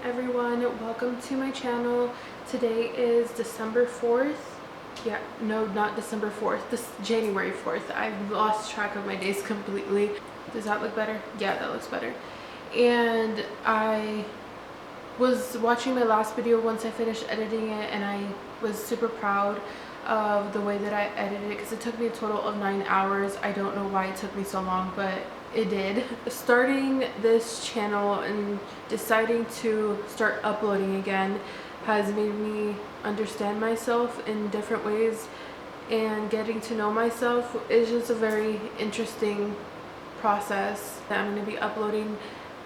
everyone, welcome to my channel. Today is December 4th. Yeah, no, not December 4th, this January 4th. I've lost track of my days completely. Does that look better? Yeah, that looks better. And I was watching my last video once I finished editing it, and I was super proud of the way that I edited it because it took me a total of 9 hours. I don't know why it took me so long, but it did. Starting this channel and deciding to start uploading again has made me understand myself in different ways, and getting to know myself is just a very interesting process. I'm going to be uploading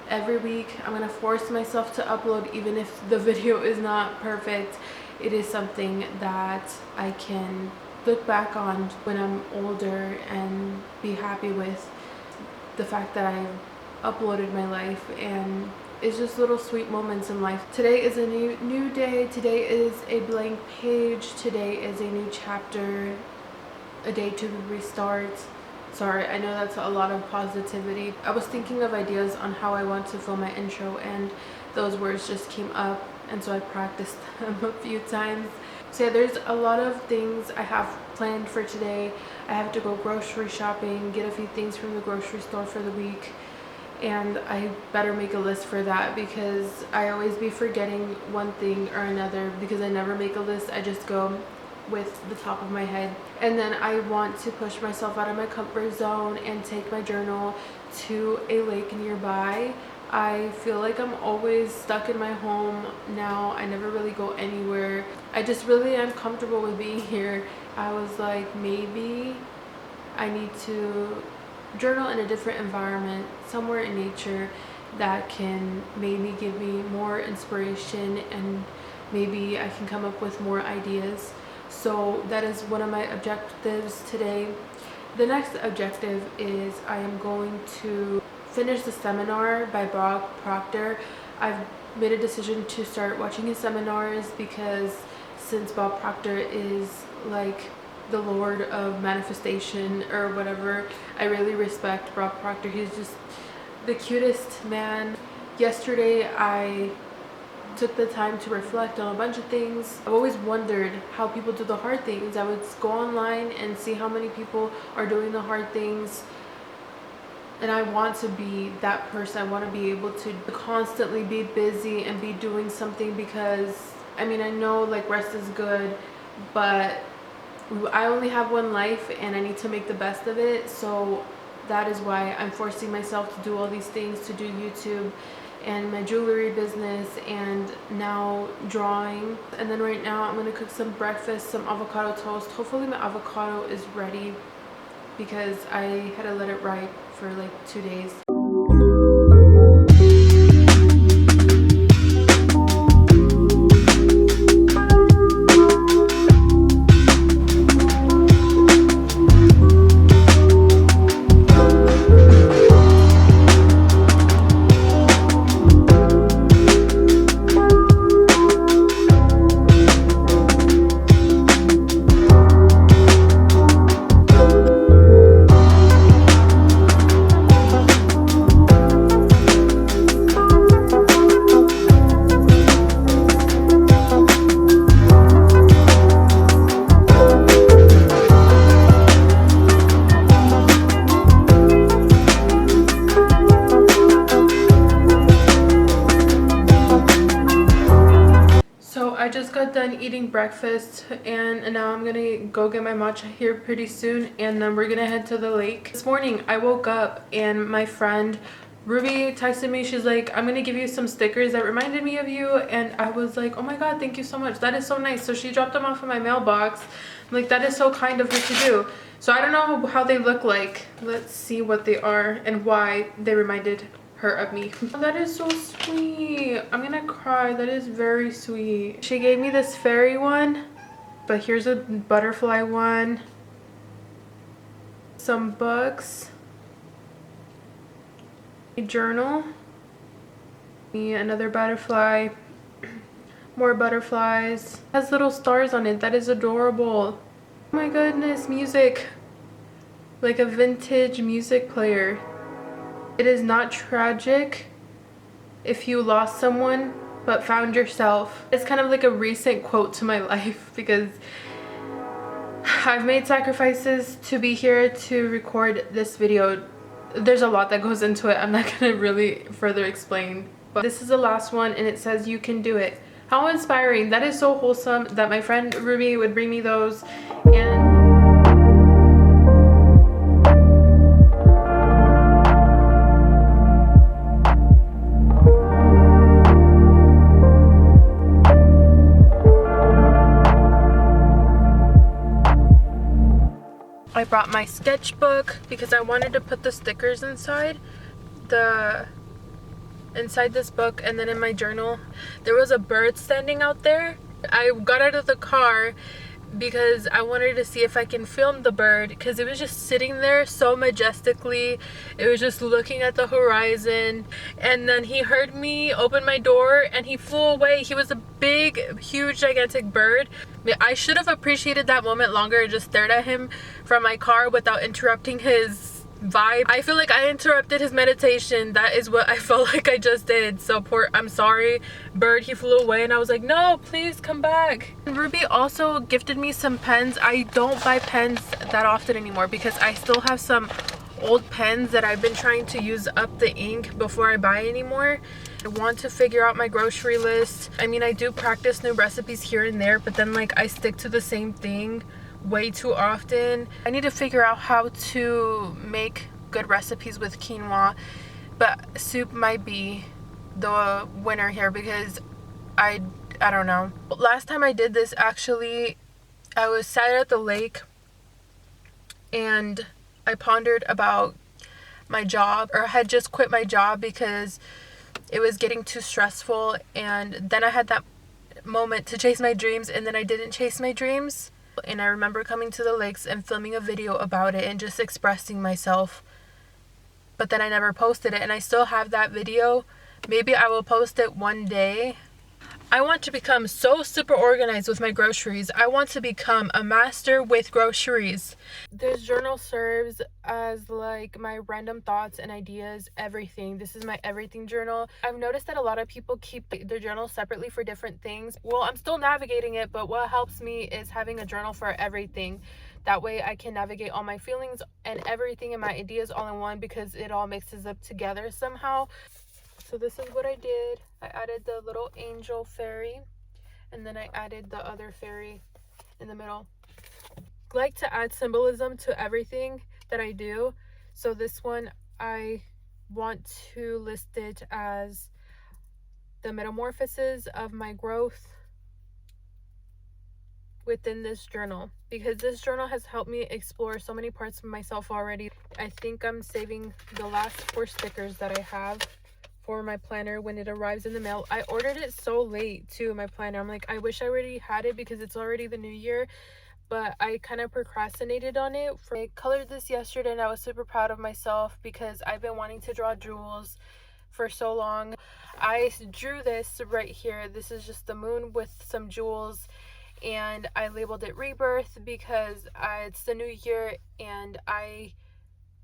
every week. I'm going to force myself to upload even if the video is not perfect. It is something that I can look back on when I'm older and be happy with the fact that I've uploaded my life, and it's just little sweet moments in life. Today is a new day. Today is a blank page. Today is a new chapter, a day to restart. Sorry, I know that's a lot of positivity. I was thinking of ideas on how I want to film my intro, and those words just came up, and so I practiced them a few times. So yeah, there's a lot of things I have planned for today. I have to go grocery shopping, get a few things from the grocery store for the week, and I better make a list for that because I always be forgetting one thing or another because I never make a list. I just go with the top of my head. And then I want to push myself out of my comfort zone and take my journal to a lake nearby. I feel like I'm always stuck in my home now. I never really go anywhere. I just really am comfortable with being here. I was like, maybe I need to journal in a different environment, somewhere in nature that can maybe give me more inspiration, and maybe I can come up with more ideas. So that is one of my objectives today. The next objective is I am going to finish the seminar by Bob Proctor. I've made a decision to start watching his seminars because since Bob Proctor is like the Lord of manifestation or whatever, I really respect Bob Proctor. He's just the cutest man. Yesterday I took the time to reflect on a bunch of things. I've always wondered how people do the hard things. I would go online and see how many people are doing the hard things, and I want to be that person. I want to be able to constantly be busy and be doing something, because I mean, I know like rest is good, but I only have one life and I need to make the best of it. So that is why I'm forcing myself to do all these things, to do YouTube and my jewelry business, and now drawing. And then right now I'm gonna cook some breakfast, some avocado toast. Hopefully my avocado is ready because I had to let it ride for like 2 days. I just got done eating breakfast, and now I'm gonna go get my matcha here pretty soon, and then we're gonna head to the lake. This morning I woke up and my friend Ruby texted me. She's like, I'm gonna give you some stickers that reminded me of you, and I was like, oh my god, thank you so much, that is so nice. So she dropped them off in my mailbox. I'm like, that is so kind of her to do. So I don't know how they look like. Let's see what they are and why they reminded her of me. Oh, that is so sweet. I'm gonna cry. That is very sweet. She gave me this fairy one, but here's a butterfly one, some books, a journal, another butterfly, more butterflies. It has little stars on it. That is adorable. Oh my goodness, music, like a vintage music player. It is not tragic if you lost someone but found yourself. It's kind of like a recent quote to my life because I've made sacrifices to be here to record this video. There's a lot that goes into it. I'm not gonna really further explain, but this is the last one and it says you can do it. How inspiring. That is so wholesome that my friend Ruby would bring me those. And I brought my sketchbook because I wanted to put the stickers inside this book. And then in my journal there was a bird standing out there. I got out of the car because I wanted to see if I can film the bird because it was just sitting there so majestically. It was just looking at the horizon, and then he heard me open my door and he flew away. He was a big, huge, gigantic bird. I should have appreciated that moment longer and just stared at him from my car without interrupting his vibe. I feel like I interrupted his meditation. That is what I felt like I just did. So I'm sorry, bird. He flew away and I was like, no, please come back. Ruby also gifted me some pens. I don't buy pens that often anymore because I still have some old pens that I've been trying to use up the ink before I buy anymore. I want to figure out my grocery list. I mean, I do practice new recipes here and there, but then like I stick to the same thing way too often. I need to figure out how to make good recipes with quinoa, but soup might be the winner here because I don't know. Last time I did this, actually, I was sat at the lake and I pondered about my job, or I had just quit my job because it was getting too stressful, and then I had that moment to chase my dreams, and then I didn't chase my dreams. And I remember coming to the lakes and filming a video about it and just expressing myself, but then I never posted it, and I still have that video. Maybe I will post it one day. I want to become so super organized with my groceries. I want to become a master with groceries. This journal serves as like my random thoughts and ideas, everything. This is my everything journal. I've noticed that a lot of people keep their journals separately for different things. Well, I'm still navigating it, but what helps me is having a journal for everything. That way I can navigate all my feelings and everything and my ideas all in one, because it all mixes up together somehow. So this is what I did. I added the little angel fairy, and then I added the other fairy in the middle. I like to add symbolism to everything that I do. So this one, I want to list it as the metamorphosis of my growth within this journal, because this journal has helped me explore so many parts of myself already. I think I'm saving the last 4 stickers that I have for my planner when it arrives in the mail. I ordered it so late too, my planner. I'm like, I wish I already had it because it's already the new year, but I kind of procrastinated on it. I colored this yesterday and I was super proud of myself because I've been wanting to draw jewels for so long. I drew this right here. This is just the moon with some jewels, and I labeled it Rebirth because it's the new year, and I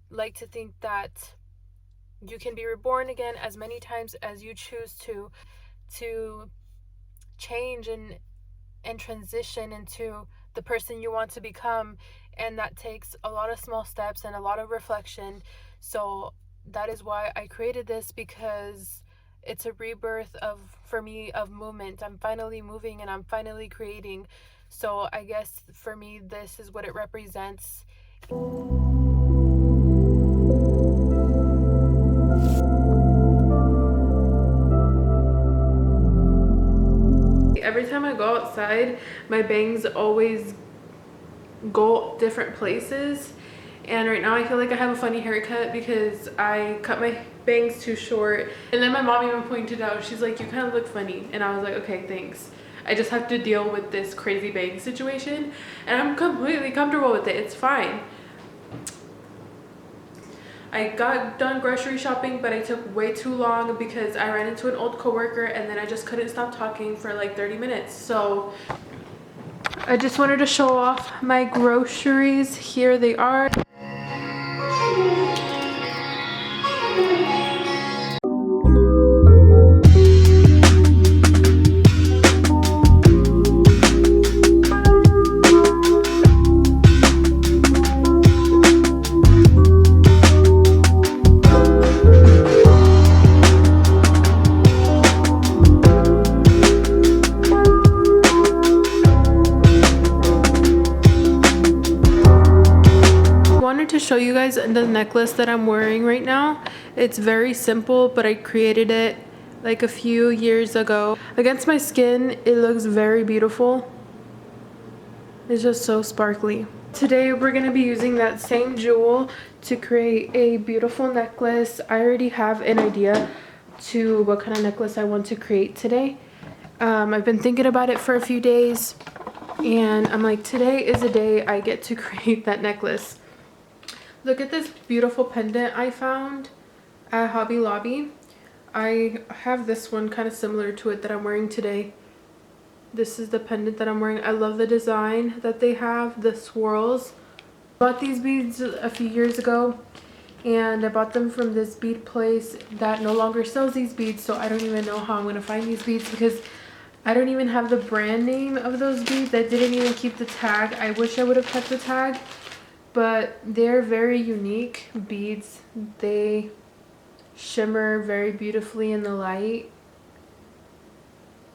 like to think that you can be reborn again as many times as you choose to change and transition into the person you want to become, and that takes a lot of small steps and a lot of reflection. So that is why I created this, because it's a rebirth for me of movement. I'm finally moving and I'm finally creating. So I guess for me, this is what it represents. Every time I go outside, my bangs always go different places, and right now I feel like I have a funny haircut because I cut my bangs too short. And then my mom even pointed out, she's like, you kind of look funny, and I was like, okay, thanks. I just have to deal with this crazy bang situation, and I'm completely comfortable with it. It's fine. I got done grocery shopping, but I took way too long because I ran into an old coworker, and then I just couldn't stop talking for like 30 minutes. So I just wanted to show off my groceries. Here they are. to show you guys the necklace that I'm wearing right now. It's very simple, but I created it like a few years ago. Against my skin, it looks very beautiful. It's just so sparkly. Today we're going to be using that same jewel to create a beautiful necklace. I already have an idea to what kind of necklace I want to create today. I've been thinking about it for a few days, and I'm like, today is the day I get to create that necklace. Look at this beautiful pendant I found at Hobby Lobby. I have this one kind of similar to it that I'm wearing today. This is the pendant that I'm wearing. I love the design that they have, the swirls. I bought these beads a few years ago, and I bought them from this bead place that no longer sells these beads, so I don't even know how I'm going to find these beads because I don't even have the brand name of those beads. I didn't even keep the tag. I wish I would have kept the tag, but they're very unique beads. They shimmer very beautifully in the light,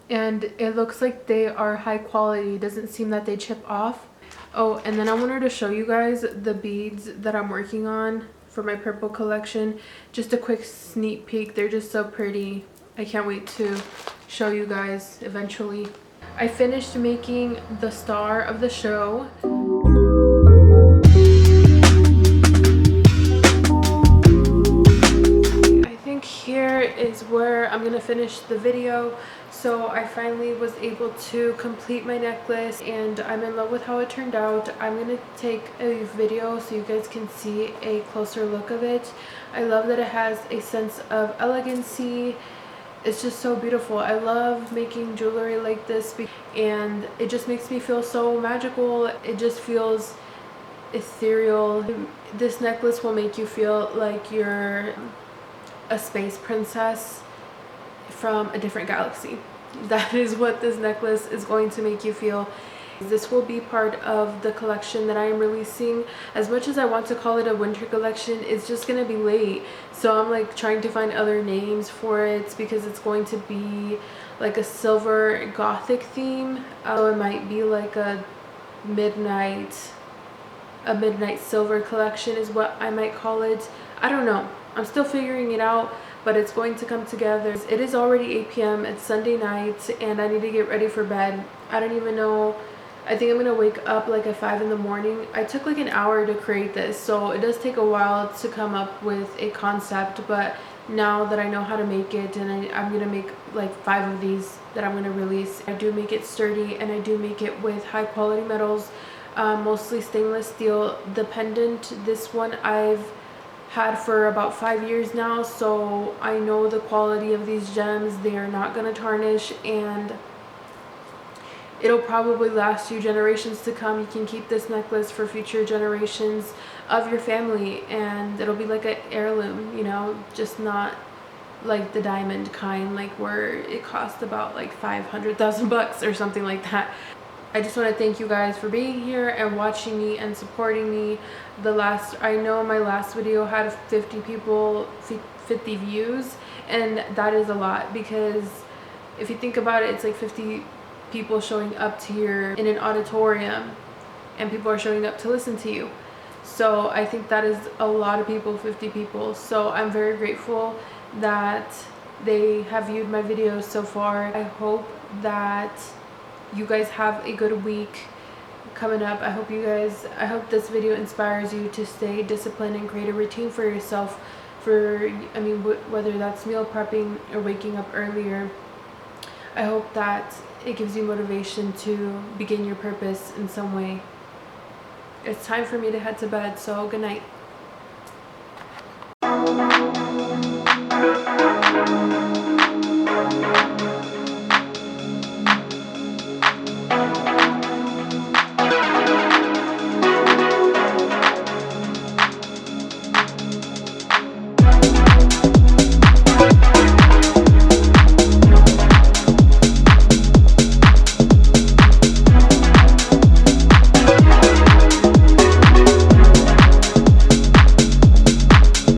and it looks like they are high quality. It doesn't seem that they chip off. Oh, and then I wanted to show you guys the beads that I'm working on for my purple collection. Just a quick sneak peek. They're just so pretty. I can't wait to show you guys eventually. I finished making the star of the show. I think here is where I'm gonna finish the video. So I finally was able to complete my necklace, and I'm in love with how it turned out. I'm gonna take a video so you guys can see a closer look of it. I love that it has a sense of elegancy. It's just so beautiful. I love making jewelry like this, and it just makes me feel so magical. It just feels ethereal. This necklace will make you feel like you're a space princess from a different galaxy. That is what this necklace is going to make you feel. This will be part of the collection that I am releasing. As much as I want to call it a winter collection, it's just gonna be late, so I'm like trying to find other names for it because it's going to be like a silver gothic theme. So it might be like a midnight silver collection is what I might call it. I don't know, I'm still figuring it out, but it's going to come together. It is already 8 p.m. It's Sunday night, and I need to get ready for bed. I don't even know. I think I'm gonna wake up like at 5 in the morning. I took like an hour to create this, so it does take a while to come up with a concept, but now that I know how to make it, and I'm gonna make like 5 of these that I'm gonna release. I do make it sturdy, and I do make it with high quality metals, mostly stainless steel. The pendant, this one I've had for about 5 years now, so I know the quality of these gems. They are not gonna tarnish, and it'll probably last you generations to come. You can keep this necklace for future generations of your family, and it'll be like an heirloom, you know, just not like the diamond kind, like where it costs about like 500,000 bucks or something like that. I just want to thank you guys for being here and watching me and supporting me. I know my last video had 50 people, 50 views, and that is a lot, because if you think about it, it's like 50 people showing up to here in an auditorium, and people are showing up to listen to you. So I think that is a lot of people, 50 people. So I'm very grateful that they have viewed my videos so far. I hope that you guys have a good week coming up. I hope this video inspires you to stay disciplined and create a routine for yourself, whether that's meal prepping or waking up earlier. I hope that it gives you motivation to begin your purpose in some way. It's time for me to head to bed, so good night.